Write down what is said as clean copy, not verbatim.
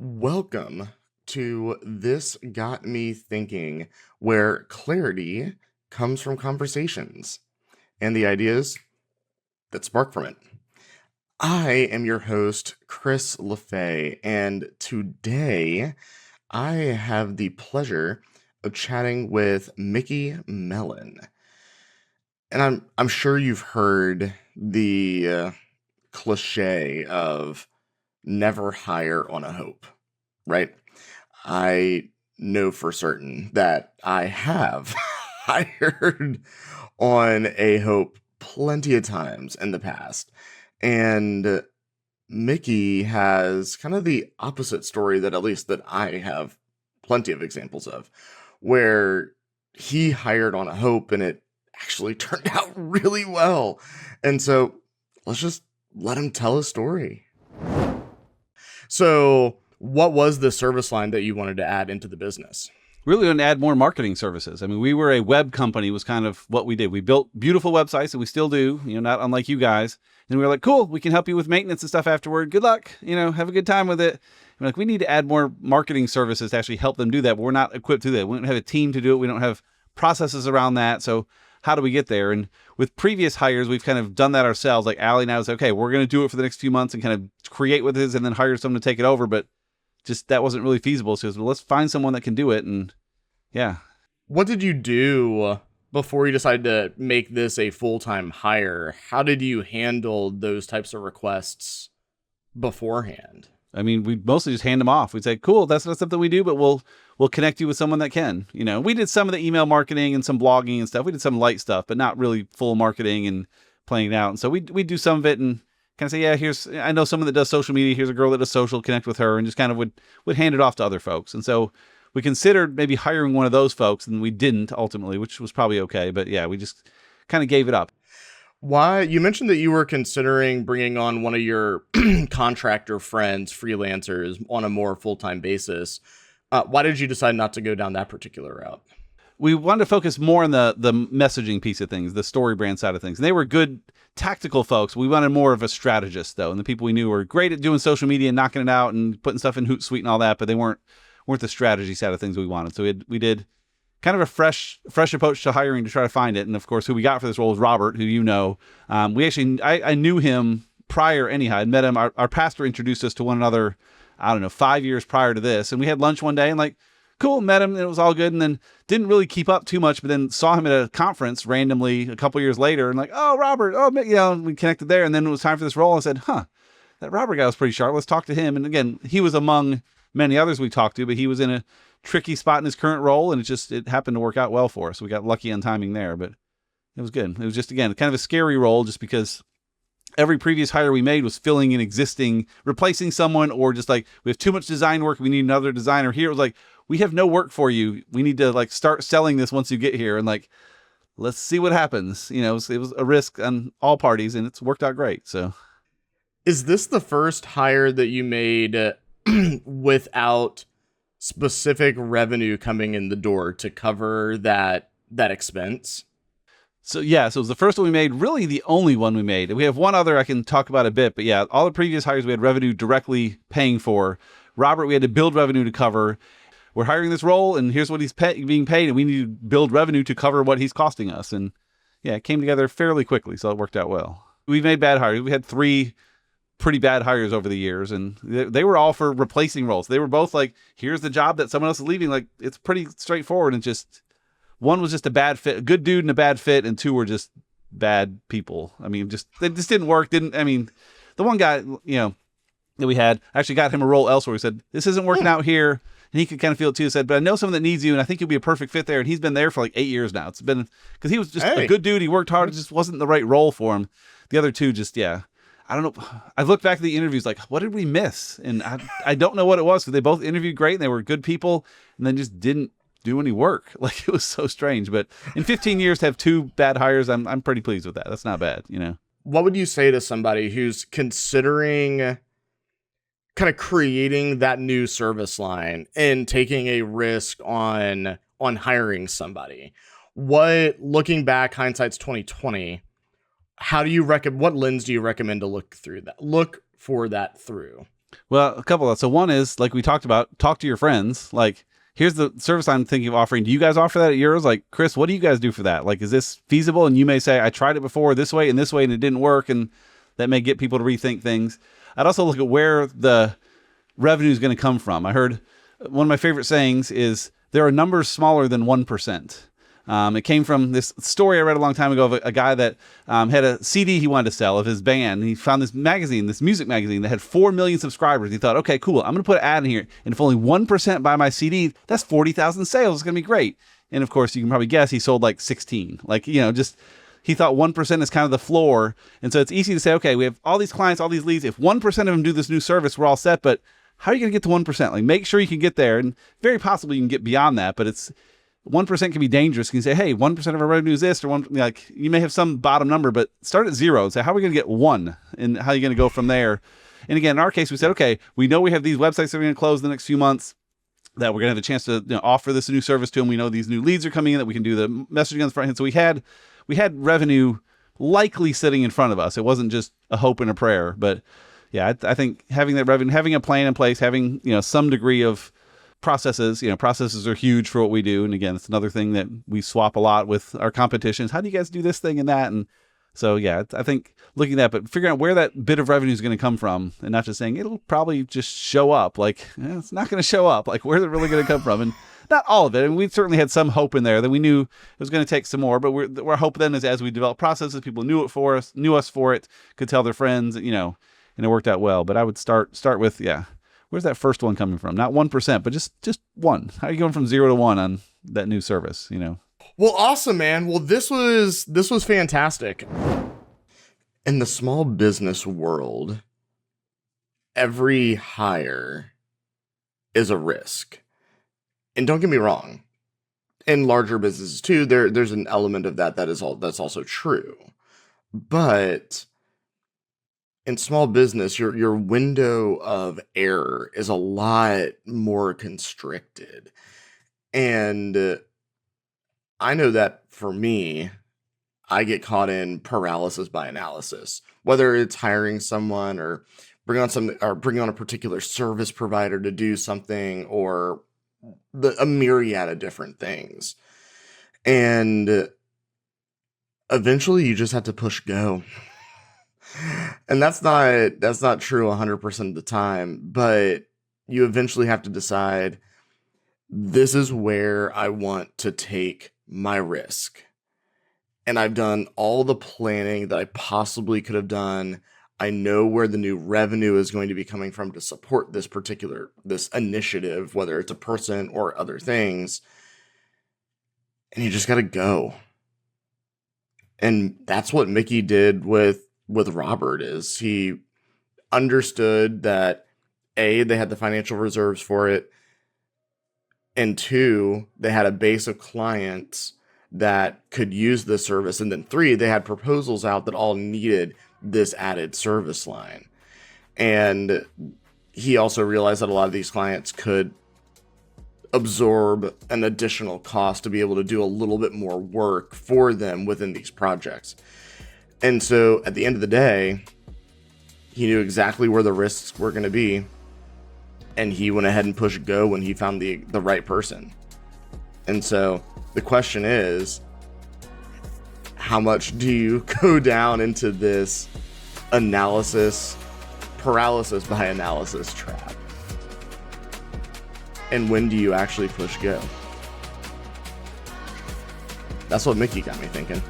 Welcome to This Got Me Thinking, where clarity comes from conversations and the ideas that spark from it. I am your host, Chris LaFay, and today I have the pleasure of chatting with Mickey Mellon. And I'm sure you've heard the cliche of never hire on a hope, right? I know for certain that I have hired on a hope plenty of times in the past. And Mickey has kind of the opposite story that at least that I have plenty of examples of, where he hired on a hope and it actually turned out really well. And so let's just let him tell his story. So, what was the service line that you wanted to add into the business? Really want to add more marketing services. I mean, we were a web company was kind of what we did. We built beautiful websites and we still do, not unlike you guys. And we were like, cool, we can help you with maintenance and stuff afterward. Good luck, have a good time with it. And we're like, we need to add more marketing services to actually help them do that. But we're not equipped to do that. We don't have a team to do it. We don't have processes around that. So how do we get there? And with previous hires, we've kind of done that ourselves. Like Allie now is okay, we're going to do it for the next few months and kind of create with this and then hire someone to take it over. But just that wasn't really feasible. So well, let's find someone that can do it. And yeah. What did you do before you decided to make this a full-time hire? How did you handle those types of requests beforehand? I mean, we mostly just hand them off. We'd say, cool, that's not something we do, but we'll connect you with someone that can. We did some of the email marketing and some blogging and stuff. We did some light stuff, but not really full marketing and playing it out. And so we do some of it and kind of say, yeah, I know someone that does social media. Here's a girl that does social, connect with her, and just kind of would hand it off to other folks. And so we considered maybe hiring one of those folks, and we didn't ultimately, which was probably okay. But yeah, we just kind of gave it up. Why? You mentioned that you were considering bringing on one of your contractor friends, freelancers, on a more full-time basis. Why did you decide not to go down that particular route? We wanted to focus more on the messaging piece of things, the story brand side of things. And they were good tactical folks. We wanted more of a strategist, though. And the people we knew were great at doing social media and knocking it out and putting stuff in Hootsuite and all that, but they weren't the strategy side of things we wanted. So we did kind of a fresh approach to hiring to try to find it. And of course, who we got for this role was Robert, who I knew him prior anyhow. I'd met him. Our pastor introduced us to one another, 5 years prior to this. And we had lunch one day and cool, met him and it was all good. And then didn't really keep up too much, but then saw him at a conference randomly a couple years later and oh, Robert, we connected there. And then it was time for this role. I said, that Robert guy was pretty sharp. Let's talk to him. And again, he was among many others we talked to, but he was in a tricky spot in his current role, and it happened to work out well for us. We got lucky on timing there, but it was good. It was just, again, kind of a scary role just because every previous hire we made was filling in replacing someone, or just we have too much design work. We need another designer here. It was we have no work for you. We need to start selling this once you get here. And let's see what happens. It was a risk on all parties and it's worked out great. So is this the first hire that you made without specific revenue coming in the door to cover that expense? So yeah, so it was the first one we made, really the only one we made. We have one other I can talk about a bit, but yeah, all the previous hires we had revenue directly paying for. Robert, we had to build revenue to cover. We're hiring this role and here's what he's being paid and we need to build revenue to cover what he's costing us. And yeah, it came together fairly quickly, so it worked out well. We've made bad hires. We had 3 pretty bad hires over the years, and they were all for replacing roles. They were both here's the job that someone else is leaving. It's pretty straightforward, and just one was just a bad fit, a good dude and a bad fit, and 2 were just bad people. I mean, they just didn't work. The one guy, that we had, actually got him a role elsewhere. He said, this isn't working out here, and he could kind of feel it too. He said, but I know someone that needs you, and I think you'll be a perfect fit there. And he's been there for 8 years now. It's been, because he was just a good dude. He worked hard. It just wasn't the right role for him. The other 2 just, yeah. I don't know. I've looked back at the interviews what did we miss? And I don't know what it was, because they both interviewed great and they were good people and then just didn't do any work. It was so strange. But in 15 years to have 2 bad hires, I'm pretty pleased with that. That's not bad, What would you say to somebody who's considering kind of creating that new service line and taking a risk on hiring somebody? Looking back, hindsight's 2020, how do you what lens do you recommend to look for that through? Well, a couple of. So one is like we talked about, talk to your friends. Like, here's the service I'm thinking of offering. Do you guys offer that at yours? Like, Chris, what do you guys do for that? Like, is this feasible? And you may say, I tried it before this way and it didn't work. And that may get people to rethink things. I'd also look at where the revenue is going to come from. I heard one of my favorite sayings is there are numbers smaller than 1%. It came from this story I read a long time ago of a guy that had a CD he wanted to sell of his band. And he found this magazine, this music magazine that had 4 million subscribers. He thought, okay, cool. I'm going to put an ad in here. And if only 1% buy my CD, that's 40,000 sales. It's going to be great. And of course, you can probably guess he sold like 16. Like, just he thought 1% is kind of the floor. And so it's easy to say, okay, we have all these clients, all these leads. If 1% of them do this new service, we're all set. But how are you going to get to 1%? Like, make sure you can get there. And very possibly you can get beyond that. But 1% can be dangerous. You can say, hey, 1% of our revenue is this, or one, like you may have some bottom number, but start at zero and say, how are we going to get 1? And how are you going to go from there? And again, in our case, we said, okay, we know we have these websites that are going to close the next few months, that we're going to have a chance to offer this new service to them. We know these new leads are coming in, that we can do the messaging on the front end. So we had revenue likely sitting in front of us. It wasn't just a hope and a prayer, but yeah, I think having that revenue, having a plan in place, having, some degree of processes, processes are huge for what we do. And again, it's another thing that we swap a lot with our competitions. How do you guys do this thing and that? And so, yeah, I think looking at that, but figuring out where that bit of revenue is going to come from and not just saying it'll probably just show up. Like, it's not going to show up. Like, where's it really going to come from? And not all of it. And we certainly had some hope in there that we knew it was going to take some more, but our hope then is as we develop processes, people knew us for it, could tell their friends, and it worked out well. But I would start with, where's that first one coming from? Not 1%, but just 1. How are you going from 0 to 1 on that new service, Well, awesome, man. Well, this was fantastic. In the small business world, every hire is a risk. And don't get me wrong, in larger businesses too, there's an element of that's also true. But in small business, your window of error is a lot more constricted. And I know that for me, I get caught in paralysis by analysis, whether it's hiring someone or bringing on a particular service provider to do something, or a myriad of different things. And eventually you just have to push go. And that's not true 100% of the time, but you eventually have to decide, this is where I want to take my risk. And I've done all the planning that I possibly could have done. I know where the new revenue is going to be coming from to support this initiative, whether it's a person or other things. And you just got to go. And that's what Mickey did with Robert. Is he understood that A, they had the financial reserves for it, and 2, they had a base of clients that could use this service, and then 3, they had proposals out that all needed this added service line. And he also realized that a lot of these clients could absorb an additional cost to be able to do a little bit more work for them within these projects. And so at the end of the day, he knew exactly where the risks were going to be, and he went ahead and pushed go when he found the right person. And so the question is, how much do you go down into this paralysis by analysis trap? And when do you actually push go? That's what Mickey got me thinking.